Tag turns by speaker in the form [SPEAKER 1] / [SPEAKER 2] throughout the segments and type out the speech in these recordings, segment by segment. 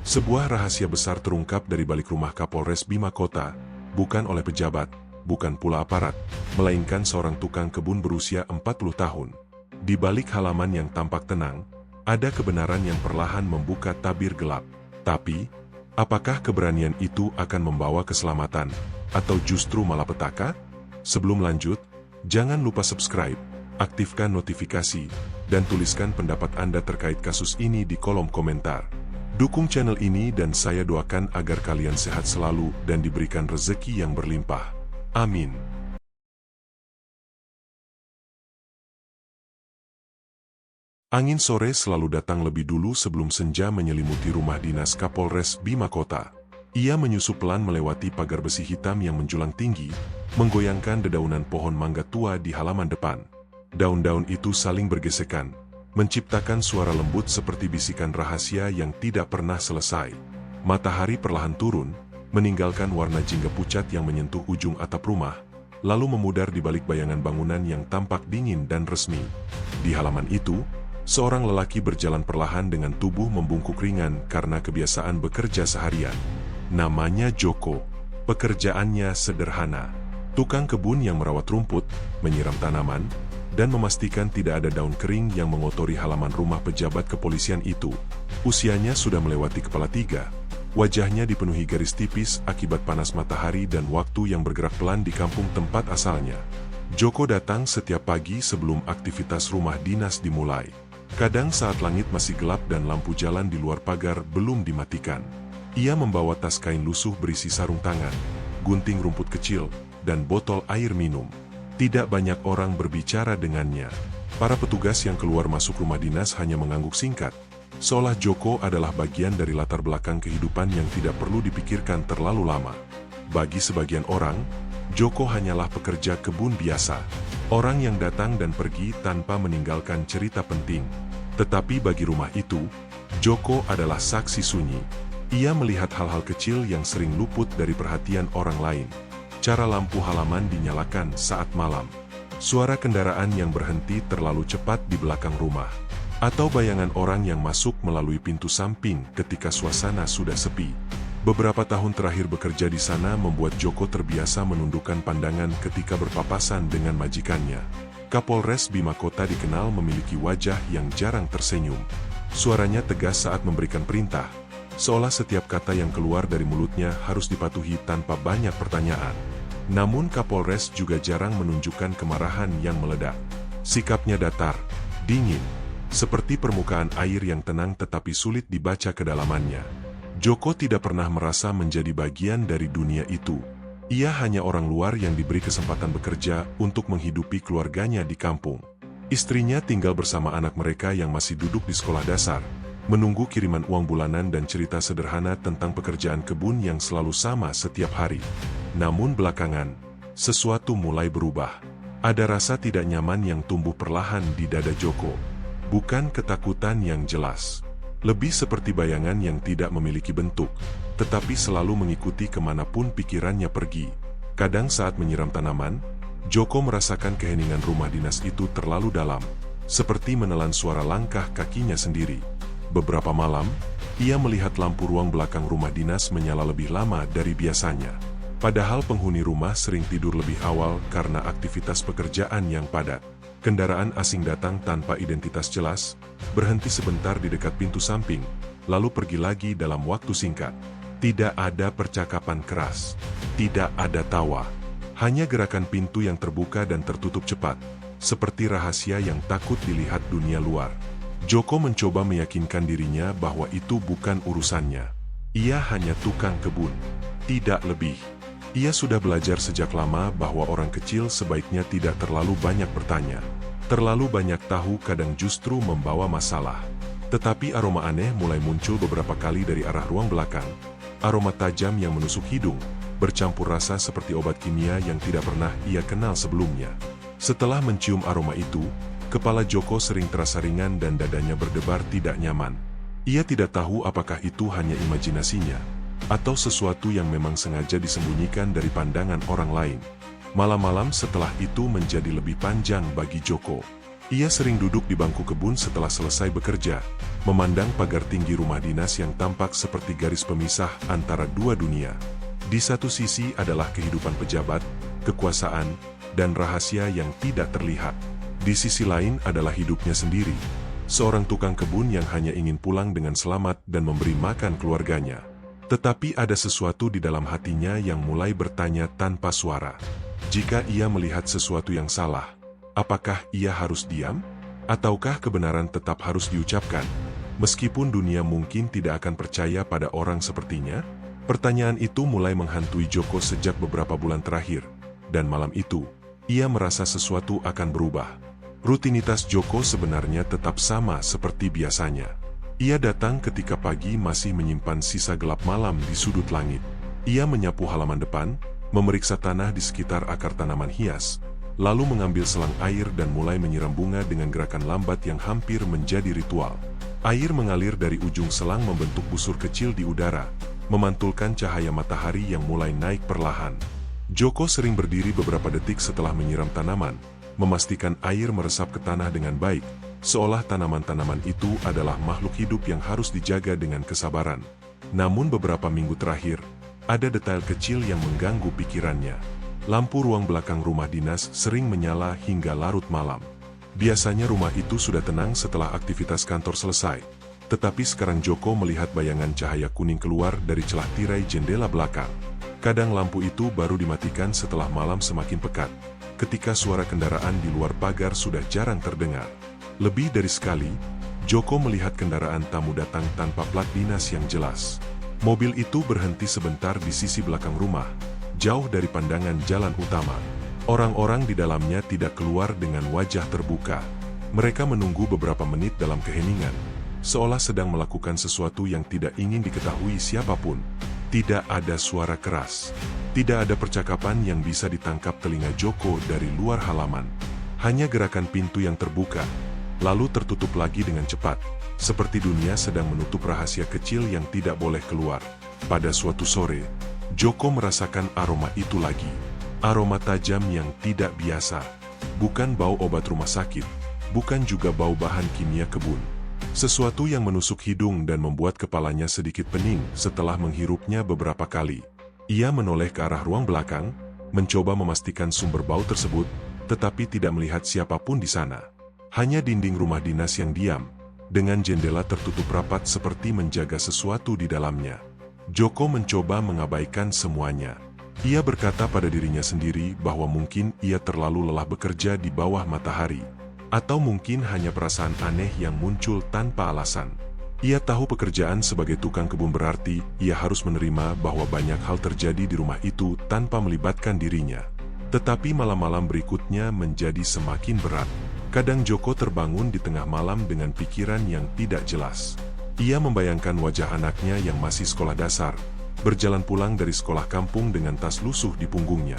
[SPEAKER 1] Sebuah rahasia besar terungkap dari balik rumah Kapolres Bima Kota, bukan oleh pejabat, bukan pula aparat, melainkan seorang tukang kebun berusia 40 tahun. Di balik halaman yang tampak tenang, ada kebenaran yang perlahan membuka tabir gelap. Tapi, apakah keberanian itu akan membawa keselamatan, atau justru malapetaka? Sebelum lanjut, jangan lupa subscribe, aktifkan notifikasi, dan tuliskan pendapat Anda terkait kasus ini di kolom komentar. Dukung channel ini dan saya doakan agar kalian sehat selalu dan diberikan rezeki yang berlimpah. Amin. Angin sore selalu datang lebih dulu sebelum senja menyelimuti rumah dinas Kapolres Bima Kota. Ia menyusup pelan melewati pagar besi hitam yang menjulang tinggi, menggoyangkan dedaunan pohon mangga tua di halaman depan. Daun-daun itu saling bergesekan, menciptakan suara lembut seperti bisikan rahasia yang tidak pernah selesai. Matahari perlahan turun, meninggalkan warna jingga pucat yang menyentuh ujung atap rumah, lalu memudar di balik bayangan bangunan yang tampak dingin dan resmi. Di halaman itu, seorang lelaki berjalan perlahan dengan tubuh membungkuk ringan karena kebiasaan bekerja seharian. Namanya Joko. Pekerjaannya sederhana. Tukang kebun yang merawat rumput, menyiram tanaman, dan memastikan tidak ada daun kering yang mengotori halaman rumah pejabat kepolisian itu. Usianya sudah melewati kepala 3. Wajahnya dipenuhi garis tipis akibat panas matahari dan waktu yang bergerak pelan di kampung tempat asalnya. Joko datang setiap pagi sebelum aktivitas rumah dinas dimulai. Kadang saat langit masih gelap dan lampu jalan di luar pagar belum dimatikan. Ia membawa tas kain lusuh berisi sarung tangan, gunting rumput kecil, dan botol air minum. Tidak banyak orang berbicara dengannya. Para petugas yang keluar masuk rumah dinas hanya mengangguk singkat, seolah Joko adalah bagian dari latar belakang kehidupan yang tidak perlu dipikirkan terlalu lama. Bagi sebagian orang, Joko hanyalah pekerja kebun biasa, orang yang datang dan pergi tanpa meninggalkan cerita penting. Tetapi bagi rumah itu, Joko adalah saksi sunyi. Ia melihat hal-hal kecil yang sering luput dari perhatian orang lain. Cara lampu halaman dinyalakan saat malam, suara kendaraan yang berhenti terlalu cepat di belakang rumah, atau bayangan orang yang masuk melalui pintu samping ketika suasana sudah sepi. Beberapa tahun terakhir bekerja di sana membuat Joko terbiasa menundukkan pandangan ketika berpapasan dengan majikannya. Kapolres Bima Kota dikenal memiliki wajah yang jarang tersenyum. Suaranya tegas saat memberikan perintah, seolah setiap kata yang keluar dari mulutnya harus dipatuhi tanpa banyak pertanyaan. Namun Kapolres juga jarang menunjukkan kemarahan yang meledak. Sikapnya datar, dingin, seperti permukaan air yang tenang tetapi sulit dibaca kedalamannya. Joko tidak pernah merasa menjadi bagian dari dunia itu. Ia hanya orang luar yang diberi kesempatan bekerja untuk menghidupi keluarganya di kampung. Istrinya tinggal bersama anak mereka yang masih duduk di sekolah dasar, menunggu kiriman uang bulanan dan cerita sederhana tentang pekerjaan kebun yang selalu sama setiap hari. Namun belakangan, sesuatu mulai berubah. Ada rasa tidak nyaman yang tumbuh perlahan di dada Joko. Bukan ketakutan yang jelas. Lebih seperti bayangan yang tidak memiliki bentuk, tetapi selalu mengikuti kemanapun pikirannya pergi. Kadang saat menyiram tanaman, Joko merasakan keheningan rumah dinas itu terlalu dalam, seperti menelan suara langkah kakinya sendiri. Beberapa malam, ia melihat lampu ruang belakang rumah dinas menyala lebih lama dari biasanya. Padahal penghuni rumah sering tidur lebih awal karena aktivitas pekerjaan yang padat. Kendaraan asing datang tanpa identitas jelas, berhenti sebentar di dekat pintu samping, lalu pergi lagi dalam waktu singkat. Tidak ada percakapan keras, tidak ada tawa, hanya gerakan pintu yang terbuka dan tertutup cepat, seperti rahasia yang takut dilihat dunia luar. Joko mencoba meyakinkan dirinya bahwa itu bukan urusannya. Ia hanya tukang kebun, tidak lebih. Ia sudah belajar sejak lama bahwa orang kecil sebaiknya tidak terlalu banyak bertanya. Terlalu banyak tahu kadang justru membawa masalah. Tetapi aroma aneh mulai muncul beberapa kali dari arah ruang belakang. Aroma tajam yang menusuk hidung, bercampur rasa seperti obat kimia yang tidak pernah ia kenal sebelumnya. Setelah mencium aroma itu, kepala Joko sering terasa ringan dan dadanya berdebar tidak nyaman. Ia tidak tahu apakah itu hanya imajinasinya, atau sesuatu yang memang sengaja disembunyikan dari pandangan orang lain. Malam-malam setelah itu menjadi lebih panjang bagi Joko. Ia sering duduk di bangku kebun setelah selesai bekerja, memandang pagar tinggi rumah dinas yang tampak seperti garis pemisah antara dua dunia. Di satu sisi adalah kehidupan pejabat, kekuasaan, dan rahasia yang tidak terlihat. Di sisi lain adalah hidupnya sendiri, seorang tukang kebun yang hanya ingin pulang dengan selamat dan memberi makan keluarganya. Tetapi ada sesuatu di dalam hatinya yang mulai bertanya tanpa suara. Jika ia melihat sesuatu yang salah, apakah ia harus diam? Ataukah kebenaran tetap harus diucapkan? Meskipun dunia mungkin tidak akan percaya pada orang sepertinya, pertanyaan itu mulai menghantui Joko sejak beberapa bulan terakhir. Dan malam itu, ia merasa sesuatu akan berubah. Rutinitas Joko sebenarnya tetap sama seperti biasanya. Ia datang ketika pagi masih menyimpan sisa gelap malam di sudut langit. Ia menyapu halaman depan, memeriksa tanah di sekitar akar tanaman hias, lalu mengambil selang air dan mulai menyiram bunga dengan gerakan lambat yang hampir menjadi ritual. Air mengalir dari ujung selang membentuk busur kecil di udara, memantulkan cahaya matahari yang mulai naik perlahan. Joko sering berdiri beberapa detik setelah menyiram tanaman, memastikan air meresap ke tanah dengan baik, seolah tanaman-tanaman itu adalah makhluk hidup yang harus dijaga dengan kesabaran. Namun beberapa minggu terakhir, ada detail kecil yang mengganggu pikirannya. Lampu ruang belakang rumah dinas sering menyala hingga larut malam. Biasanya rumah itu sudah tenang setelah aktivitas kantor selesai. Tetapi sekarang Joko melihat bayangan cahaya kuning keluar dari celah tirai jendela belakang. Kadang lampu itu baru dimatikan setelah malam semakin pekat, ketika suara kendaraan di luar pagar sudah jarang terdengar. Lebih dari sekali, Joko melihat kendaraan tamu datang tanpa plat dinas yang jelas. Mobil itu berhenti sebentar di sisi belakang rumah, jauh dari pandangan jalan utama. Orang-orang di dalamnya tidak keluar dengan wajah terbuka. Mereka menunggu beberapa menit dalam keheningan, seolah sedang melakukan sesuatu yang tidak ingin diketahui siapapun. Tidak ada suara keras. Tidak ada percakapan yang bisa ditangkap telinga Joko dari luar halaman. Hanya gerakan pintu yang terbuka, lalu tertutup lagi dengan cepat, seperti dunia sedang menutup rahasia kecil yang tidak boleh keluar. Pada suatu sore, Joko merasakan aroma itu lagi. Aroma tajam yang tidak biasa. Bukan bau obat rumah sakit, bukan juga bau bahan kimia kebun. Sesuatu yang menusuk hidung dan membuat kepalanya sedikit pening setelah menghirupnya beberapa kali. Ia menoleh ke arah ruang belakang, mencoba memastikan sumber bau tersebut, tetapi tidak melihat siapapun di sana. Hanya dinding rumah dinas yang diam, dengan jendela tertutup rapat seperti menjaga sesuatu di dalamnya. Joko mencoba mengabaikan semuanya. Ia berkata pada dirinya sendiri bahwa mungkin ia terlalu lelah bekerja di bawah matahari. Atau mungkin hanya perasaan aneh yang muncul tanpa alasan. Ia tahu pekerjaan sebagai tukang kebun berarti ia harus menerima bahwa banyak hal terjadi di rumah itu tanpa melibatkan dirinya. Tetapi malam-malam berikutnya menjadi semakin berat. Kadang Joko terbangun di tengah malam dengan pikiran yang tidak jelas. Ia membayangkan wajah anaknya yang masih sekolah dasar, berjalan pulang dari sekolah kampung dengan tas lusuh di punggungnya.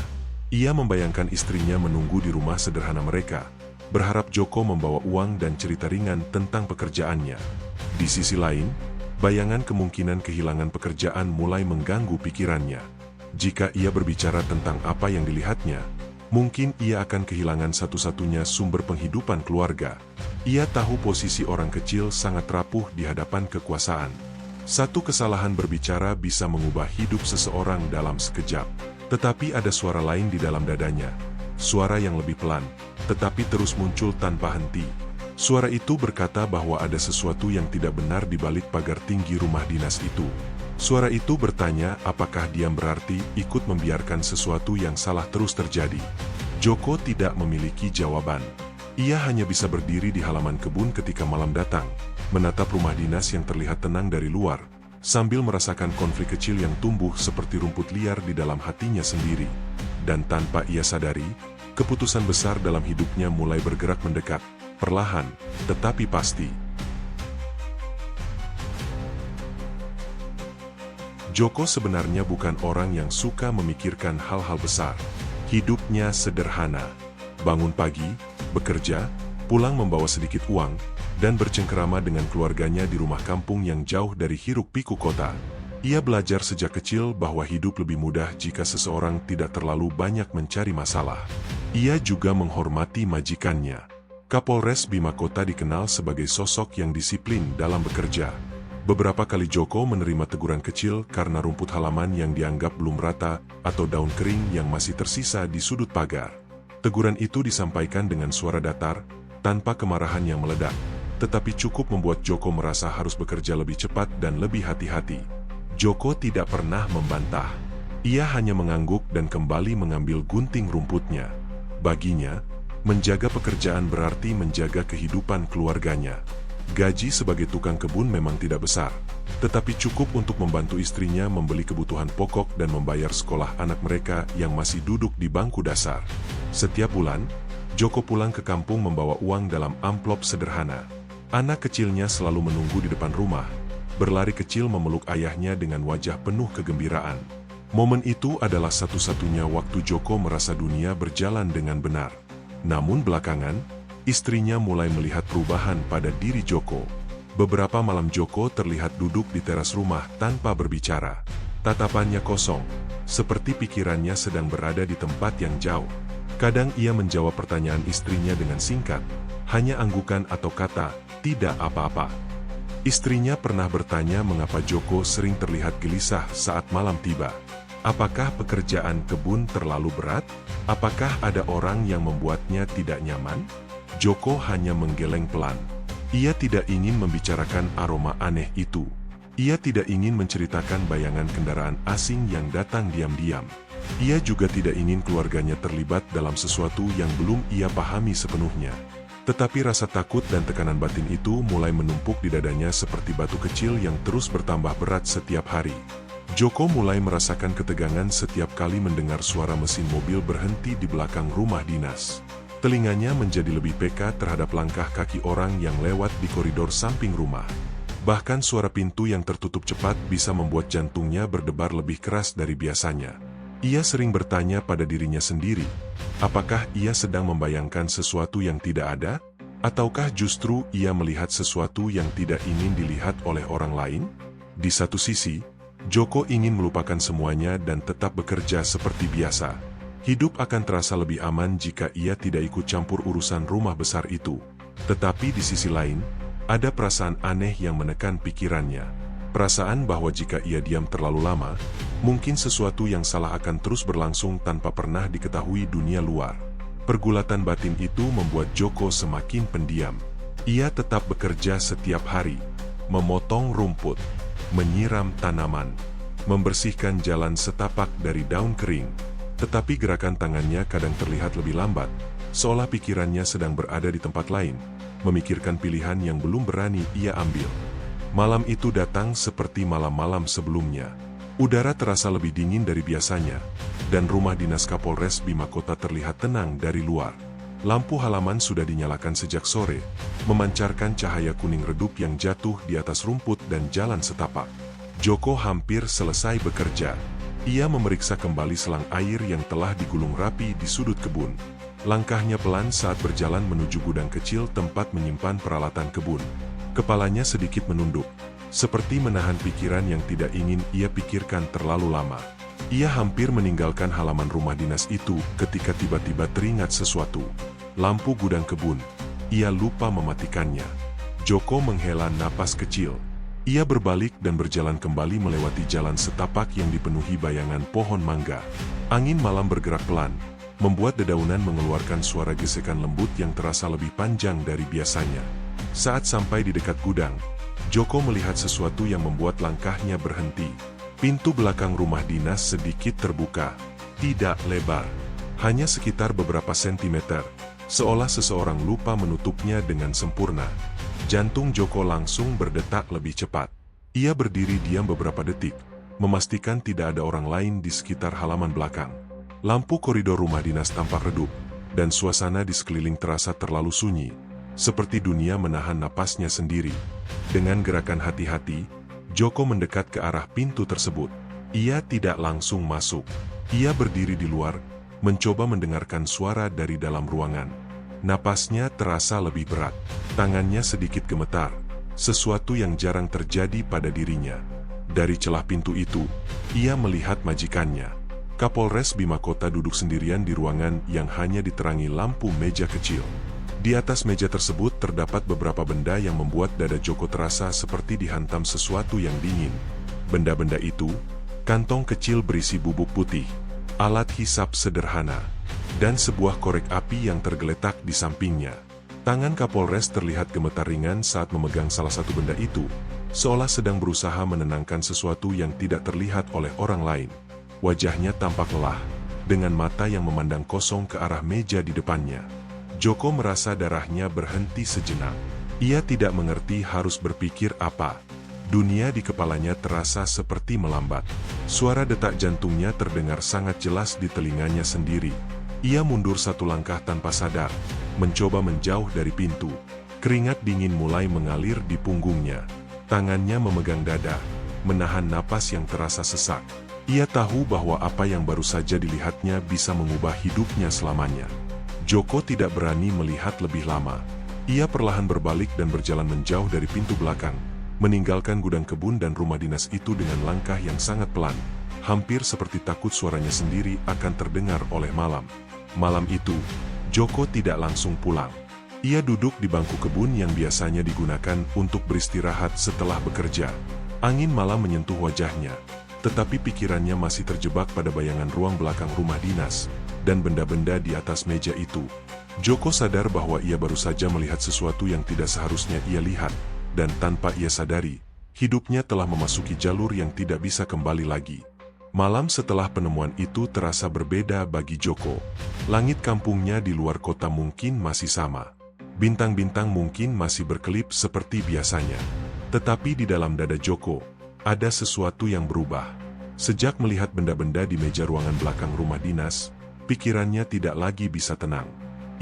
[SPEAKER 1] Ia membayangkan istrinya menunggu di rumah sederhana mereka, berharap Joko membawa uang dan cerita ringan tentang pekerjaannya. Di sisi lain, bayangan kemungkinan kehilangan pekerjaan mulai mengganggu pikirannya. Jika ia berbicara tentang apa yang dilihatnya, mungkin ia akan kehilangan satu-satunya sumber penghidupan keluarga. Ia tahu posisi orang kecil sangat rapuh di hadapan kekuasaan. Satu kesalahan berbicara bisa mengubah hidup seseorang dalam sekejap. Tetapi ada suara lain di dalam dadanya. Suara yang lebih pelan, tetapi terus muncul tanpa henti. Suara itu berkata bahwa ada sesuatu yang tidak benar di balik pagar tinggi rumah dinas itu. Suara itu bertanya apakah diam berarti ikut membiarkan sesuatu yang salah terus terjadi. Joko tidak memiliki jawaban. Ia hanya bisa berdiri di halaman kebun ketika malam datang, menatap rumah dinas yang terlihat tenang dari luar, sambil merasakan konflik kecil yang tumbuh seperti rumput liar di dalam hatinya sendiri. Dan tanpa ia sadari, keputusan besar dalam hidupnya mulai bergerak mendekat, perlahan, tetapi pasti. Joko sebenarnya bukan orang yang suka memikirkan hal-hal besar. Hidupnya sederhana. Bangun pagi, bekerja, pulang membawa sedikit uang, dan bercengkerama dengan keluarganya di rumah kampung yang jauh dari hiruk-pikuk kota. Ia belajar sejak kecil bahwa hidup lebih mudah jika seseorang tidak terlalu banyak mencari masalah. Ia juga menghormati majikannya. Kapolres Bima Kota dikenal sebagai sosok yang disiplin dalam bekerja. Beberapa kali Joko menerima teguran kecil karena rumput halaman yang dianggap belum rata atau daun kering yang masih tersisa di sudut pagar. Teguran itu disampaikan dengan suara datar, tanpa kemarahan yang meledak, tetapi cukup membuat Joko merasa harus bekerja lebih cepat dan lebih hati-hati. Joko tidak pernah membantah. Ia hanya mengangguk dan kembali mengambil gunting rumputnya. Baginya, menjaga pekerjaan berarti menjaga kehidupan keluarganya. Gaji sebagai tukang kebun memang tidak besar, tetapi cukup untuk membantu istrinya membeli kebutuhan pokok dan membayar sekolah anak mereka yang masih duduk di bangku dasar. Setiap bulan, Joko pulang ke kampung membawa uang dalam amplop sederhana. Anak kecilnya selalu menunggu di depan rumah, berlari kecil memeluk ayahnya dengan wajah penuh kegembiraan. Momen itu adalah satu-satunya waktu Joko merasa dunia berjalan dengan benar. Namun belakangan, istrinya mulai melihat perubahan pada diri Joko. Beberapa malam Joko terlihat duduk di teras rumah tanpa berbicara. Tatapannya kosong, seperti pikirannya sedang berada di tempat yang jauh. Kadang ia menjawab pertanyaan istrinya dengan singkat, hanya anggukan atau kata, "Tidak apa-apa." Istrinya pernah bertanya mengapa Joko sering terlihat gelisah saat malam tiba. Apakah pekerjaan kebun terlalu berat? Apakah ada orang yang membuatnya tidak nyaman? Joko hanya menggeleng pelan. Ia tidak ingin membicarakan aroma aneh itu. Ia tidak ingin menceritakan bayangan kendaraan asing yang datang diam-diam. Ia juga tidak ingin keluarganya terlibat dalam sesuatu yang belum ia pahami sepenuhnya. Tetapi rasa takut dan tekanan batin itu mulai menumpuk di dadanya seperti batu kecil yang terus bertambah berat setiap hari. Joko mulai merasakan ketegangan setiap kali mendengar suara mesin mobil berhenti di belakang rumah dinas. Telinganya menjadi lebih peka terhadap langkah kaki orang yang lewat di koridor samping rumah. Bahkan suara pintu yang tertutup cepat bisa membuat jantungnya berdebar lebih keras dari biasanya. Ia sering bertanya pada dirinya sendiri, apakah ia sedang membayangkan sesuatu yang tidak ada? Ataukah justru ia melihat sesuatu yang tidak ingin dilihat oleh orang lain? Di satu sisi, Joko ingin melupakan semuanya dan tetap bekerja seperti biasa. Hidup akan terasa lebih aman jika ia tidak ikut campur urusan rumah besar itu. Tetapi di sisi lain, ada perasaan aneh yang menekan pikirannya. Perasaan bahwa jika ia diam terlalu lama, mungkin sesuatu yang salah akan terus berlangsung tanpa pernah diketahui dunia luar. Pergulatan batin itu membuat Joko semakin pendiam. Ia tetap bekerja setiap hari, memotong rumput, menyiram tanaman, membersihkan jalan setapak dari daun kering. Tetapi gerakan tangannya kadang terlihat lebih lambat, seolah pikirannya sedang berada di tempat lain, memikirkan pilihan yang belum berani ia ambil. Malam itu datang seperti malam-malam sebelumnya. Udara terasa lebih dingin dari biasanya, dan rumah dinas Kapolres Bima Kota terlihat tenang dari luar. Lampu halaman sudah dinyalakan sejak sore, memancarkan cahaya kuning redup yang jatuh di atas rumput dan jalan setapak. Joko hampir selesai bekerja. Ia memeriksa kembali selang air yang telah digulung rapi di sudut kebun. Langkahnya pelan saat berjalan menuju gudang kecil tempat menyimpan peralatan kebun. Kepalanya sedikit menunduk, seperti menahan pikiran yang tidak ingin ia pikirkan terlalu lama. Ia hampir meninggalkan halaman rumah dinas itu ketika tiba-tiba teringat sesuatu. Lampu gudang kebun. Ia lupa mematikannya. Joko menghela napas kecil. Ia berbalik dan berjalan kembali melewati jalan setapak yang dipenuhi bayangan pohon mangga. Angin malam bergerak pelan, membuat dedaunan mengeluarkan suara gesekan lembut yang terasa lebih panjang dari biasanya. Saat sampai di dekat gudang, Joko melihat sesuatu yang membuat langkahnya berhenti. Pintu belakang rumah dinas sedikit terbuka, tidak lebar, hanya sekitar beberapa sentimeter, seolah seseorang lupa menutupnya dengan sempurna. Jantung Joko langsung berdetak lebih cepat. Ia berdiri diam beberapa detik, memastikan tidak ada orang lain di sekitar halaman belakang. Lampu koridor rumah dinas tampak redup, dan suasana di sekeliling terasa terlalu sunyi, seperti dunia menahan napasnya sendiri. Dengan gerakan hati-hati, Joko mendekat ke arah pintu tersebut. Ia tidak langsung masuk. Ia berdiri di luar, mencoba mendengarkan suara dari dalam ruangan. Napasnya terasa lebih berat. Tangannya sedikit gemetar, sesuatu yang jarang terjadi pada dirinya. Dari celah pintu itu, ia melihat majikannya. Kapolres Bima Kota duduk sendirian di ruangan yang hanya diterangi lampu meja kecil. Di atas meja tersebut terdapat beberapa benda yang membuat dada Joko terasa seperti dihantam sesuatu yang dingin. Benda-benda itu, kantong kecil berisi bubuk putih, alat hisap sederhana, dan sebuah korek api yang tergeletak di sampingnya. Tangan Kapolres terlihat gemetar ringan saat memegang salah satu benda itu, seolah sedang berusaha menenangkan sesuatu yang tidak terlihat oleh orang lain. Wajahnya tampak lelah, dengan mata yang memandang kosong ke arah meja di depannya. Joko merasa darahnya berhenti sejenak. Ia tidak mengerti harus berpikir apa. Dunia di kepalanya terasa seperti melambat. Suara detak jantungnya terdengar sangat jelas di telinganya sendiri. Ia mundur satu langkah tanpa sadar, mencoba menjauh dari pintu. Keringat dingin mulai mengalir di punggungnya. Tangannya memegang dada, menahan napas yang terasa sesak. Ia tahu bahwa apa yang baru saja dilihatnya bisa mengubah hidupnya selamanya. Joko tidak berani melihat lebih lama. Ia perlahan berbalik dan berjalan menjauh dari pintu belakang, meninggalkan gudang kebun dan rumah dinas itu dengan langkah yang sangat pelan, hampir seperti takut suaranya sendiri akan terdengar oleh malam. Malam itu, Joko tidak langsung pulang. Ia duduk di bangku kebun yang biasanya digunakan untuk beristirahat setelah bekerja. Angin malam menyentuh wajahnya, tetapi pikirannya masih terjebak pada bayangan ruang belakang rumah dinas dan benda-benda di atas meja itu. Joko sadar bahwa ia baru saja melihat sesuatu yang tidak seharusnya ia lihat, dan tanpa ia sadari, hidupnya telah memasuki jalur yang tidak bisa kembali lagi. Malam setelah penemuan itu terasa berbeda bagi Joko. Langit kampungnya di luar kota mungkin masih sama. Bintang-bintang mungkin masih berkelip seperti biasanya. Tetapi di dalam dada Joko, ada sesuatu yang berubah. Sejak melihat benda-benda di meja ruangan belakang rumah dinas, pikirannya tidak lagi bisa tenang.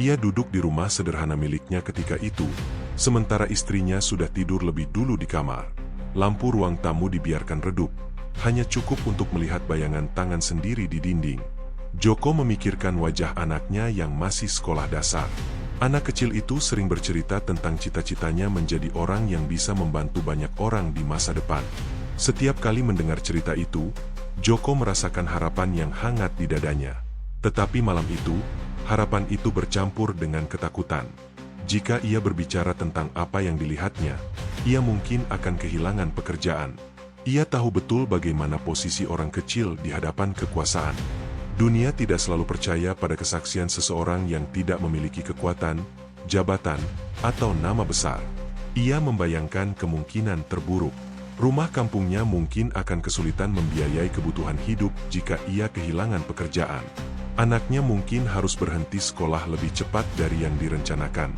[SPEAKER 1] Ia duduk di rumah sederhana miliknya ketika itu, sementara istrinya sudah tidur lebih dulu di kamar. Lampu ruang tamu dibiarkan redup, hanya cukup untuk melihat bayangan tangan sendiri di dinding. Joko memikirkan wajah anaknya yang masih sekolah dasar. Anak kecil itu sering bercerita tentang cita-citanya menjadi orang yang bisa membantu banyak orang di masa depan. Setiap kali mendengar cerita itu, Joko merasakan harapan yang hangat di dadanya. Tetapi malam itu, harapan itu bercampur dengan ketakutan. Jika ia berbicara tentang apa yang dilihatnya, ia mungkin akan kehilangan pekerjaan. Ia tahu betul bagaimana posisi orang kecil di hadapan kekuasaan. Dunia tidak selalu percaya pada kesaksian seseorang yang tidak memiliki kekuatan, jabatan, atau nama besar. Ia membayangkan kemungkinan terburuk. Rumah kampungnya mungkin akan kesulitan membiayai kebutuhan hidup jika ia kehilangan pekerjaan. Anaknya mungkin harus berhenti sekolah lebih cepat dari yang direncanakan.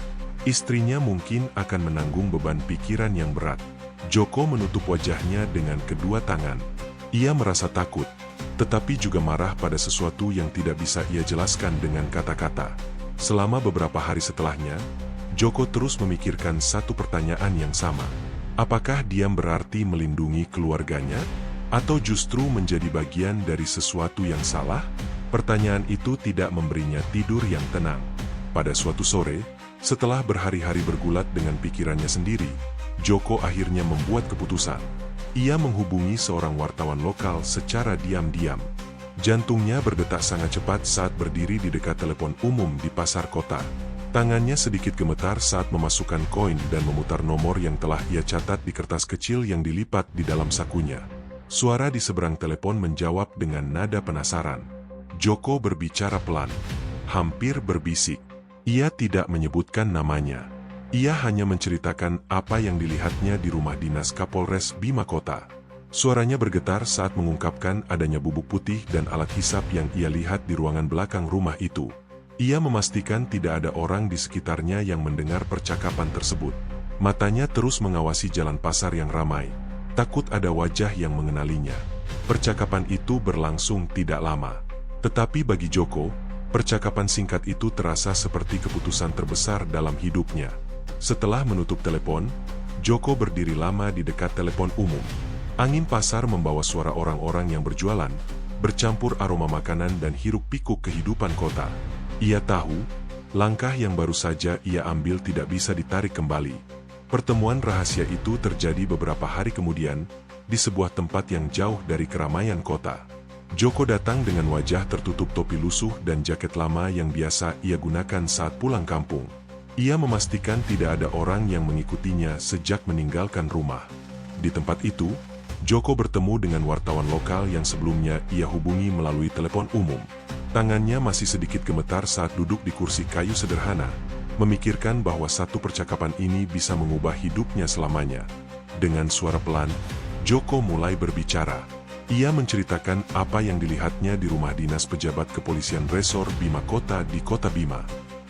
[SPEAKER 1] Istrinya mungkin akan menanggung beban pikiran yang berat. Joko menutup wajahnya dengan kedua tangan. Ia merasa takut, tetapi juga marah pada sesuatu yang tidak bisa ia jelaskan dengan kata-kata. Selama beberapa hari setelahnya, Joko terus memikirkan satu pertanyaan yang sama. Apakah diam berarti melindungi keluarganya? Atau justru menjadi bagian dari sesuatu yang salah? Pertanyaan itu tidak memberinya tidur yang tenang. Pada suatu sore, setelah berhari-hari bergulat dengan pikirannya sendiri, Joko akhirnya membuat keputusan. Ia menghubungi seorang wartawan lokal secara diam-diam. Jantungnya berdetak sangat cepat saat berdiri di dekat telepon umum di pasar kota. Tangannya sedikit gemetar saat memasukkan koin dan memutar nomor yang telah ia catat di kertas kecil yang dilipat di dalam sakunya. Suara di seberang telepon menjawab dengan nada penasaran. Joko berbicara pelan, hampir berbisik. Ia tidak menyebutkan namanya. Ia hanya menceritakan apa yang dilihatnya di rumah dinas Kapolres Bima Kota. Suaranya bergetar saat mengungkapkan adanya bubuk putih dan alat hisap yang ia lihat di ruangan belakang rumah itu. Ia memastikan tidak ada orang di sekitarnya yang mendengar percakapan tersebut. Matanya terus mengawasi jalan pasar yang ramai. Takut ada wajah yang mengenalinya. Percakapan itu berlangsung tidak lama. Tetapi bagi Joko, percakapan singkat itu terasa seperti keputusan terbesar dalam hidupnya. Setelah menutup telepon, Joko berdiri lama di dekat telepon umum. Angin pasar membawa suara orang-orang yang berjualan, bercampur aroma makanan dan hiruk-pikuk kehidupan kota. Ia tahu, langkah yang baru saja ia ambil tidak bisa ditarik kembali. Pertemuan rahasia itu terjadi beberapa hari kemudian, di sebuah tempat yang jauh dari keramaian kota. Joko datang dengan wajah tertutup topi lusuh dan jaket lama yang biasa ia gunakan saat pulang kampung. Ia memastikan tidak ada orang yang mengikutinya sejak meninggalkan rumah. Di tempat itu, Joko bertemu dengan wartawan lokal yang sebelumnya ia hubungi melalui telepon umum. Tangannya masih sedikit gemetar saat duduk di kursi kayu sederhana, memikirkan bahwa satu percakapan ini bisa mengubah hidupnya selamanya. Dengan suara pelan, Joko mulai berbicara. Ia menceritakan apa yang dilihatnya di rumah dinas pejabat kepolisian Resor Bima Kota di Kota Bima.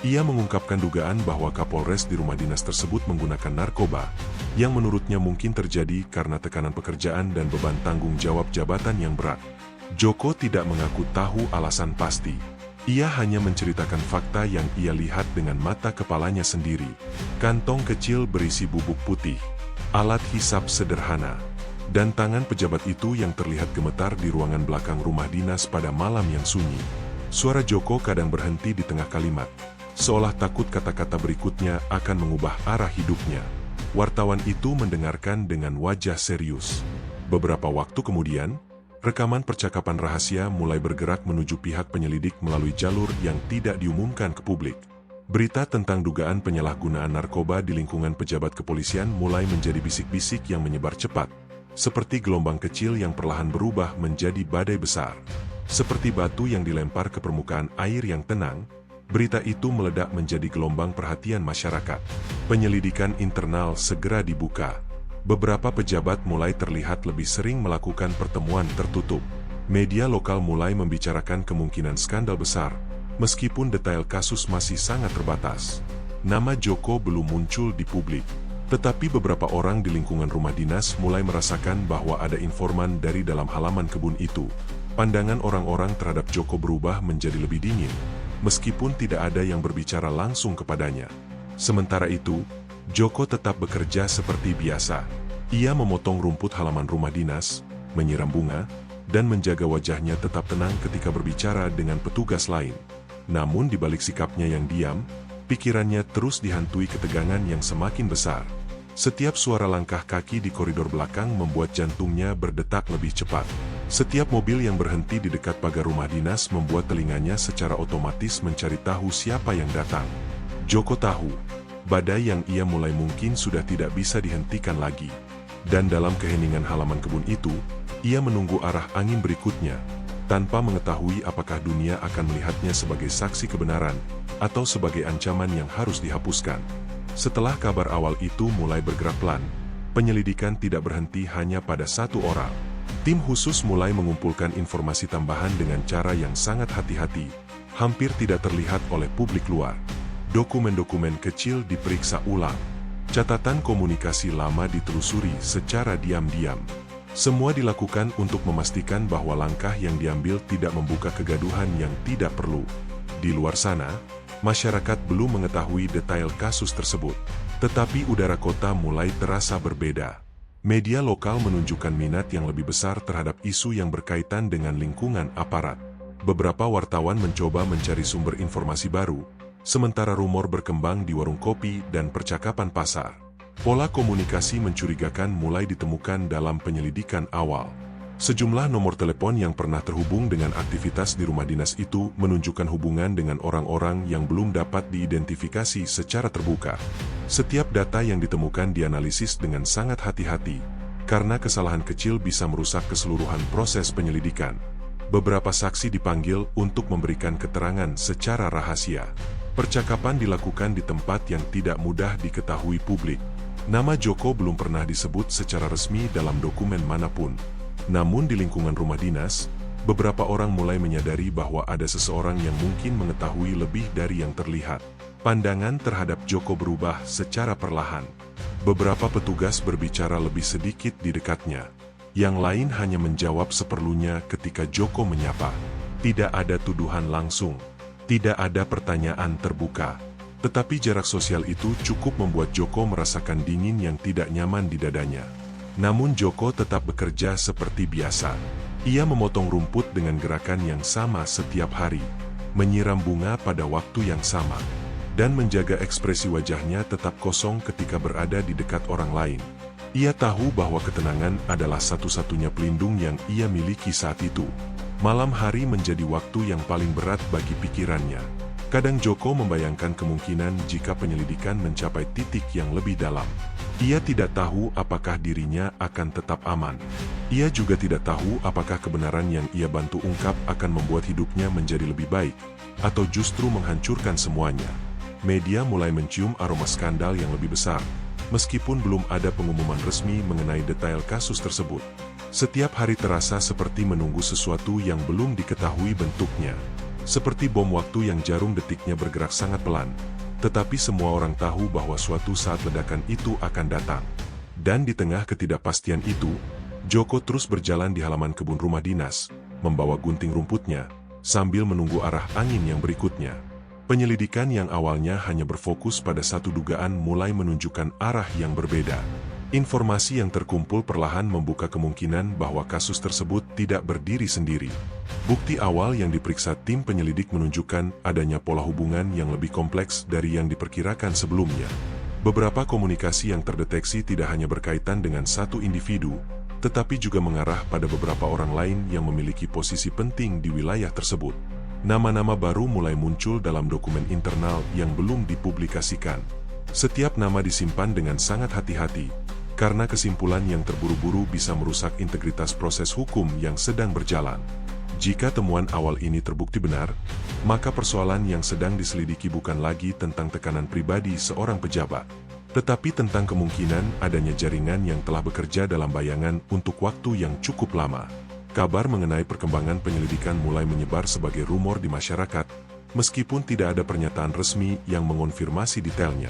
[SPEAKER 1] Ia mengungkapkan dugaan bahwa Kapolres di rumah dinas tersebut menggunakan narkoba, yang menurutnya mungkin terjadi karena tekanan pekerjaan dan beban tanggung jawab jabatan yang berat. Joko tidak mengaku tahu alasan pasti. Ia hanya menceritakan fakta yang ia lihat dengan mata kepalanya sendiri. Kantong kecil berisi bubuk putih, alat hisap sederhana, dan tangan pejabat itu yang terlihat gemetar di ruangan belakang rumah dinas pada malam yang sunyi. Suara Joko kadang berhenti di tengah kalimat, seolah takut kata-kata berikutnya akan mengubah arah hidupnya. Wartawan itu mendengarkan dengan wajah serius. Beberapa waktu kemudian, rekaman percakapan rahasia mulai bergerak menuju pihak penyelidik melalui jalur yang tidak diumumkan ke publik. Berita tentang dugaan penyalahgunaan narkoba di lingkungan pejabat kepolisian mulai menjadi bisik-bisik yang menyebar cepat, seperti gelombang kecil yang perlahan berubah menjadi badai besar. Seperti batu yang dilempar ke permukaan air yang tenang, berita itu meledak menjadi gelombang perhatian masyarakat. Penyelidikan internal segera dibuka. Beberapa pejabat mulai terlihat lebih sering melakukan pertemuan tertutup. Media lokal mulai membicarakan kemungkinan skandal besar, meskipun detail kasus masih sangat terbatas. Nama Joko belum muncul di publik, tetapi beberapa orang di lingkungan rumah dinas mulai merasakan bahwa ada informan dari dalam halaman kebun itu. Pandangan orang-orang terhadap Joko berubah menjadi lebih dingin, meskipun tidak ada yang berbicara langsung kepadanya. Sementara itu, Joko tetap bekerja seperti biasa. Ia memotong rumput halaman rumah dinas, menyiram bunga, dan menjaga wajahnya tetap tenang ketika berbicara dengan petugas lain. Namun di balik sikapnya yang diam, pikirannya terus dihantui ketegangan yang semakin besar. Setiap suara langkah kaki di koridor belakang membuat jantungnya berdetak lebih cepat. Setiap mobil yang berhenti di dekat pagar rumah dinas membuat telinganya secara otomatis mencari tahu siapa yang datang. Joko tahu, badai yang ia mulai mungkin sudah tidak bisa dihentikan lagi. Dan dalam keheningan halaman kebun itu, ia menunggu arah angin berikutnya, tanpa mengetahui apakah dunia akan melihatnya sebagai saksi kebenaran, atau sebagai ancaman yang harus dihapuskan. Setelah kabar awal itu mulai bergerak pelan, penyelidikan tidak berhenti hanya pada satu orang. Tim khusus mulai mengumpulkan informasi tambahan dengan cara yang sangat hati-hati, hampir tidak terlihat oleh publik luar. Dokumen-dokumen kecil diperiksa ulang. Catatan komunikasi lama ditelusuri secara diam-diam. Semua dilakukan untuk memastikan bahwa langkah yang diambil tidak membuka kegaduhan yang tidak perlu. Di luar sana, masyarakat belum mengetahui detail kasus tersebut, tetapi udara kota mulai terasa berbeda. Media lokal menunjukkan minat yang lebih besar terhadap isu yang berkaitan dengan lingkungan aparat. Beberapa wartawan mencoba mencari sumber informasi baru, sementara rumor berkembang di warung kopi dan percakapan pasar. Pola komunikasi mencurigakan mulai ditemukan dalam penyelidikan awal. Sejumlah nomor telepon yang pernah terhubung dengan aktivitas di rumah dinas itu menunjukkan hubungan dengan orang-orang yang belum dapat diidentifikasi secara terbuka. Setiap data yang ditemukan dianalisis dengan sangat hati-hati, karena kesalahan kecil bisa merusak keseluruhan proses penyelidikan. Beberapa saksi dipanggil untuk memberikan keterangan secara rahasia. Percakapan dilakukan di tempat yang tidak mudah diketahui publik. Nama Joko belum pernah disebut secara resmi dalam dokumen manapun. Namun di lingkungan rumah dinas, beberapa orang mulai menyadari bahwa ada seseorang yang mungkin mengetahui lebih dari yang terlihat. Pandangan terhadap Joko berubah secara perlahan. Beberapa petugas berbicara lebih sedikit di dekatnya. Yang lain hanya menjawab seperlunya ketika Joko menyapa. Tidak ada tuduhan langsung. Tidak ada pertanyaan terbuka. Tetapi jarak sosial itu cukup membuat Joko merasakan dingin yang tidak nyaman di dadanya. Namun Joko tetap bekerja seperti biasa. Ia memotong rumput dengan gerakan yang sama setiap hari, menyiram bunga pada waktu yang sama, dan menjaga ekspresi wajahnya tetap kosong ketika berada di dekat orang lain. Ia tahu bahwa ketenangan adalah satu-satunya pelindung yang ia miliki saat itu. Malam hari menjadi waktu yang paling berat bagi pikirannya. Kadang Joko membayangkan kemungkinan jika penyelidikan mencapai titik yang lebih dalam. Ia tidak tahu apakah dirinya akan tetap aman. Ia juga tidak tahu apakah kebenaran yang ia bantu ungkap akan membuat hidupnya menjadi lebih baik, atau justru menghancurkan semuanya. Media mulai mencium aroma skandal yang lebih besar, meskipun belum ada pengumuman resmi mengenai detail kasus tersebut. Setiap hari terasa seperti menunggu sesuatu yang belum diketahui bentuknya. Seperti bom waktu yang jarum detiknya bergerak sangat pelan. Tetapi semua orang tahu bahwa suatu saat ledakan itu akan datang. Dan di tengah ketidakpastian itu, Joko terus berjalan di halaman kebun rumah dinas, membawa gunting rumputnya, sambil menunggu arah angin yang berikutnya. Penyelidikan yang awalnya hanya berfokus pada satu dugaan mulai menunjukkan arah yang berbeda. Informasi yang terkumpul perlahan membuka kemungkinan bahwa kasus tersebut tidak berdiri sendiri. Bukti awal yang diperiksa tim penyelidik menunjukkan adanya pola hubungan yang lebih kompleks dari yang diperkirakan sebelumnya. Beberapa komunikasi yang terdeteksi tidak hanya berkaitan dengan satu individu, tetapi juga mengarah pada beberapa orang lain yang memiliki posisi penting di wilayah tersebut. Nama-nama baru mulai muncul dalam dokumen internal yang belum dipublikasikan. Setiap nama disimpan dengan sangat hati-hati, karena kesimpulan yang terburu-buru bisa merusak integritas proses hukum yang sedang berjalan. Jika temuan awal ini terbukti benar, maka persoalan yang sedang diselidiki bukan lagi tentang tekanan pribadi seorang pejabat, tetapi tentang kemungkinan adanya jaringan yang telah bekerja dalam bayangan untuk waktu yang cukup lama. Kabar mengenai perkembangan penyelidikan mulai menyebar sebagai rumor di masyarakat, meskipun tidak ada pernyataan resmi yang mengonfirmasi detailnya.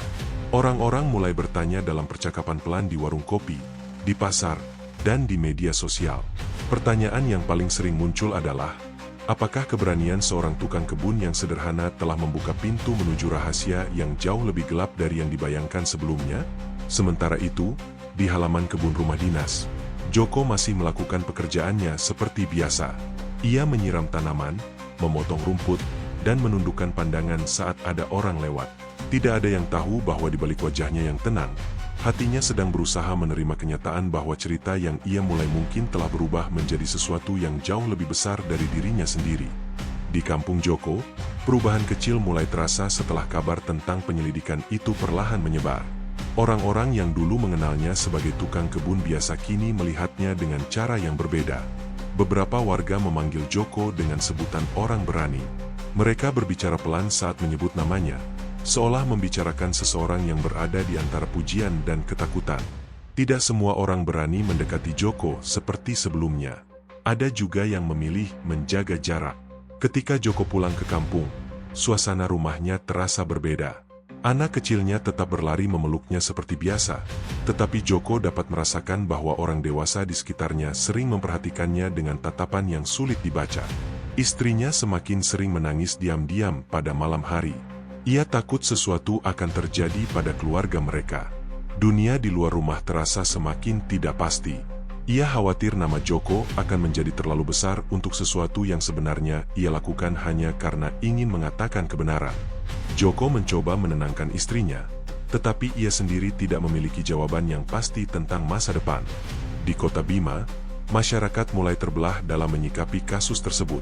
[SPEAKER 1] Orang-orang mulai bertanya dalam percakapan pelan di warung kopi, di pasar, dan di media sosial. Pertanyaan yang paling sering muncul adalah, apakah keberanian seorang tukang kebun yang sederhana telah membuka pintu menuju rahasia yang jauh lebih gelap dari yang dibayangkan sebelumnya? Sementara itu, di halaman kebun rumah dinas, Joko masih melakukan pekerjaannya seperti biasa. Ia menyiram tanaman, memotong rumput, dan menundukkan pandangan saat ada orang lewat. Tidak ada yang tahu bahwa di balik wajahnya yang tenang, hatinya sedang berusaha menerima kenyataan bahwa cerita yang ia mulai mungkin telah berubah menjadi sesuatu yang jauh lebih besar dari dirinya sendiri. Di kampung Joko, perubahan kecil mulai terasa setelah kabar tentang penyelidikan itu perlahan menyebar. Orang-orang yang dulu mengenalnya sebagai tukang kebun biasa kini melihatnya dengan cara yang berbeda. Beberapa warga memanggil Joko dengan sebutan orang berani. Mereka berbicara pelan saat menyebut namanya, seolah membicarakan seseorang yang berada di antara pujian dan ketakutan. Tidak semua orang berani mendekati Joko seperti sebelumnya. Ada juga yang memilih menjaga jarak. Ketika Joko pulang ke kampung, suasana rumahnya terasa berbeda. Anak kecilnya tetap berlari memeluknya seperti biasa, tetapi Joko dapat merasakan bahwa orang dewasa di sekitarnya sering memperhatikannya dengan tatapan yang sulit dibaca. Istrinya semakin sering menangis diam-diam pada malam hari. Ia takut sesuatu akan terjadi pada keluarga mereka. Dunia di luar rumah terasa semakin tidak pasti. Ia khawatir nama Joko akan menjadi terlalu besar untuk sesuatu yang sebenarnya ia lakukan hanya karena ingin mengatakan kebenaran. Joko mencoba menenangkan istrinya, tetapi ia sendiri tidak memiliki jawaban yang pasti tentang masa depan. Di kota Bima, masyarakat mulai terbelah dalam menyikapi kasus tersebut.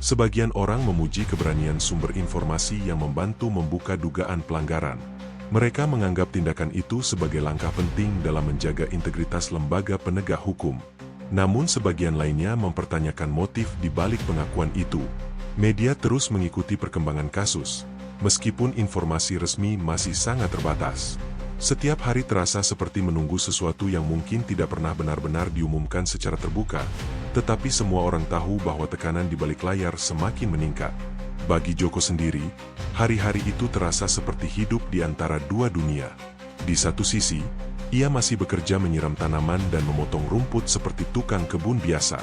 [SPEAKER 1] Sebagian orang memuji keberanian sumber informasi yang membantu membuka dugaan pelanggaran. Mereka menganggap tindakan itu sebagai langkah penting dalam menjaga integritas lembaga penegak hukum. Namun sebagian lainnya mempertanyakan motif di balik pengakuan itu. Media terus mengikuti perkembangan kasus, meskipun informasi resmi masih sangat terbatas. Setiap hari terasa seperti menunggu sesuatu yang mungkin tidak pernah benar-benar diumumkan secara terbuka, tetapi semua orang tahu bahwa tekanan di balik layar semakin meningkat. Bagi Joko sendiri, hari-hari itu terasa seperti hidup di antara dua dunia. Di satu sisi, ia masih bekerja menyiram tanaman dan memotong rumput seperti tukang kebun biasa.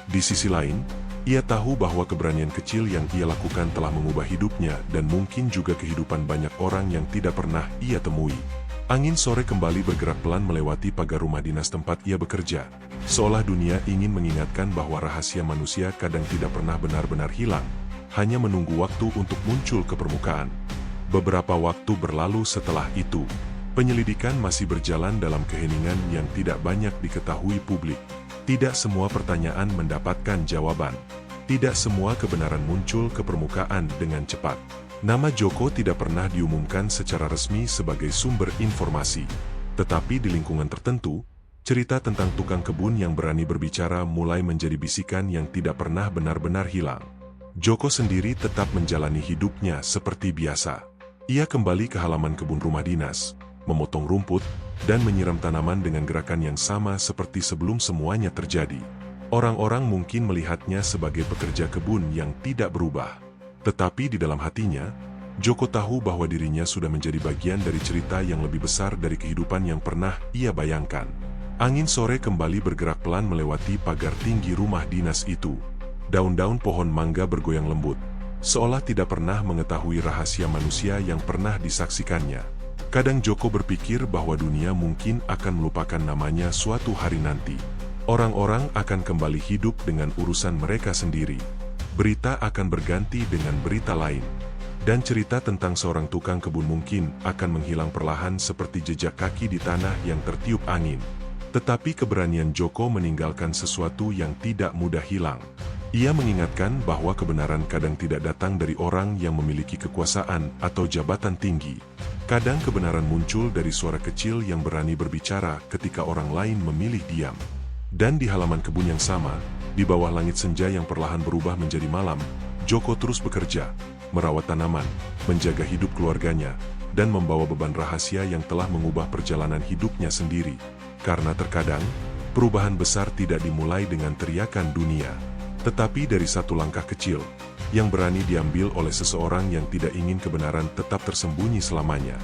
[SPEAKER 1] Di sisi lain, ia tahu bahwa keberanian kecil yang ia lakukan telah mengubah hidupnya dan mungkin juga kehidupan banyak orang yang tidak pernah ia temui. Angin sore kembali bergerak pelan melewati pagar rumah dinas tempat ia bekerja, seolah dunia ingin mengingatkan bahwa rahasia manusia kadang tidak pernah benar-benar hilang, hanya menunggu waktu untuk muncul ke permukaan. Beberapa waktu berlalu setelah itu, penyelidikan masih berjalan dalam keheningan yang tidak banyak diketahui publik. Tidak semua pertanyaan mendapatkan jawaban. Tidak semua kebenaran muncul ke permukaan dengan cepat. Nama Joko tidak pernah diumumkan secara resmi sebagai sumber informasi. Tetapi di lingkungan tertentu, cerita tentang tukang kebun yang berani berbicara mulai menjadi bisikan yang tidak pernah benar-benar hilang. Joko sendiri tetap menjalani hidupnya seperti biasa. Ia kembali ke halaman kebun rumah dinas, memotong rumput, dan menyiram tanaman dengan gerakan yang sama seperti sebelum semuanya terjadi. Orang-orang mungkin melihatnya sebagai pekerja kebun yang tidak berubah. Tetapi di dalam hatinya, Joko tahu bahwa dirinya sudah menjadi bagian dari cerita yang lebih besar dari kehidupan yang pernah ia bayangkan. Angin sore kembali bergerak pelan melewati pagar tinggi rumah dinas itu. Daun-daun pohon mangga bergoyang lembut, seolah tidak pernah mengetahui rahasia manusia yang pernah disaksikannya. Kadang Joko berpikir bahwa dunia mungkin akan melupakan namanya suatu hari nanti. Orang-orang akan kembali hidup dengan urusan mereka sendiri. Berita akan berganti dengan berita lain. Dan cerita tentang seorang tukang kebun mungkin akan menghilang perlahan seperti jejak kaki di tanah yang tertiup angin. Tetapi keberanian Joko meninggalkan sesuatu yang tidak mudah hilang. Ia mengingatkan bahwa kebenaran kadang tidak datang dari orang yang memiliki kekuasaan atau jabatan tinggi. Kadang kebenaran muncul dari suara kecil yang berani berbicara ketika orang lain memilih diam. Dan di halaman kebun yang sama, di bawah langit senja yang perlahan berubah menjadi malam, Joko terus bekerja, merawat tanaman, menjaga hidup keluarganya, dan membawa beban rahasia yang telah mengubah perjalanan hidupnya sendiri. Karena terkadang, perubahan besar tidak dimulai dengan teriakan dunia, tetapi dari satu langkah kecil, yang berani diambil oleh seseorang yang tidak ingin kebenaran tetap tersembunyi selamanya.